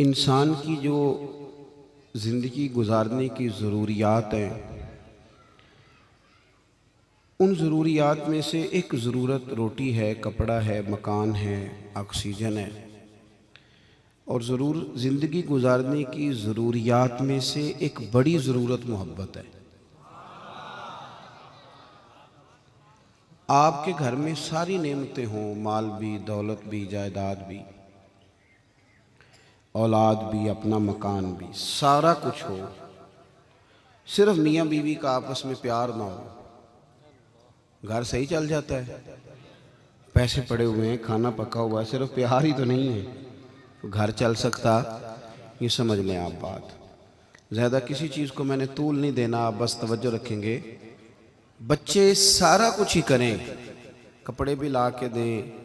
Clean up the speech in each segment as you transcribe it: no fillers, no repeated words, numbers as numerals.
इंसान की जो ज़िंदगी गुजारने की ज़रूरियात हैं, उन ज़रूरियात में से एक ज़रूरत रोटी है, कपड़ा है, मकान है, ऑक्सीजन है। और ज़िंदगी गुजारने की ज़रूरियात में से एक बड़ी ज़रूरत मोहब्बत है। आपके घर में सारी नेमतें हों, माल भी, दौलत भी, जायदाद भी, औलाद भी, अपना मकान भी, सारा कुछ हो, सिर्फ मियाँ बीवी का आपस में प्यार ना हो, घर सही चल जाता है। पैसे पड़े हुए हैं, खाना पका हुआ है, सिर्फ प्यार ही तो नहीं है तो घर चल सकता। ये समझ लें आप बात। ज़्यादा किसी चीज़ को मैंने तूल नहीं देना, आप बस तवज्जो रखेंगे। बच्चे सारा कुछ ही करें, कपड़े भी ला के दें,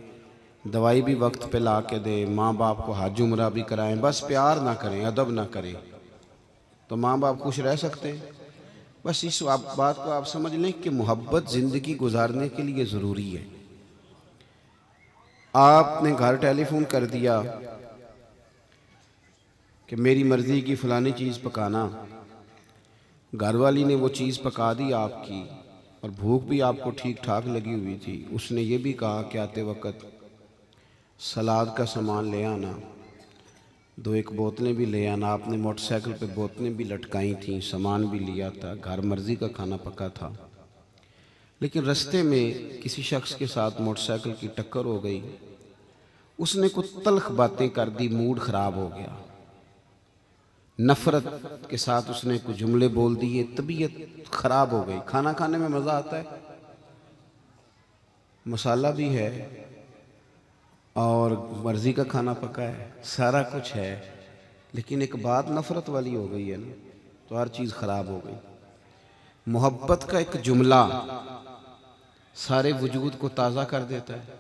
दवाई भी वक्त पे ला के दें, माँ बाप को हज उम्रा भी कराएं, बस प्यार ना करें, अदब ना करें, तो माँ बाप खुश रह सकते हैं। बस इस बात को आप समझ लें कि मोहब्बत ज़िंदगी गुजारने के लिए ज़रूरी है। आपने घर टेलीफोन कर दिया कि मेरी मर्ज़ी की फ़लानी चीज़ पकाना, घर वाली ने वो चीज़ पका दी आपकी, और भूख भी आपको ठीक ठाक लगी हुई थी। उसने ये भी कहा कि आते वक्त सलाद का सामान ले आना, 2-1 बोतलें भी ले आना। आपने मोटरसाइकिल पे बोतलें भी लटकाई थीं, सामान भी लिया था, घर मर्ज़ी का खाना पका था। लेकिन रास्ते में किसी शख्स के साथ मोटरसाइकिल की टक्कर हो गई, उसने कुछ तल्ख बातें कर दी, मूड ख़राब हो गया, नफ़रत के साथ उसने कुछ जुमले बोल दिए, तबीयत ख़राब हो गई। खाना खाने में मज़ा आता है, मसाला भी है और मर्ज़ी का खाना पका है, सारा कुछ है, लेकिन एक बात नफ़रत वाली हो गई है ना, तो हर चीज़ ख़राब हो गई। मोहब्बत का एक जुमला सारे वजूद को ताज़ा कर देता है,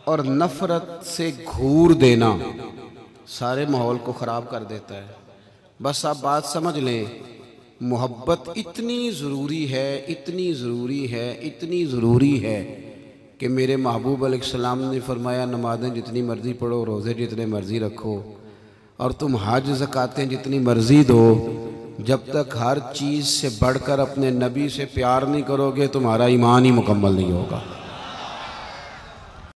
और नफ़रत से घूर देना सारे माहौल को ख़राब कर देता है। बस आप बात समझ लें, मोहब्बत इतनी ज़रूरी है, इतनी ज़रूरी है, इतनी ज़रूरी है कि मेरे महबूब अलैहिस्सलाम ने फरमाया, नमाज़ें जितनी मर्ज़ी पढ़ो, रोज़े जितने मर्ज़ी रखो, और तुम हज ज़कातें जितनी मर्ज़ी दो, जब तक हर चीज़ से बढ़कर अपने नबी से प्यार नहीं करोगे, तुम्हारा ईमान ही मुकम्मल नहीं होगा।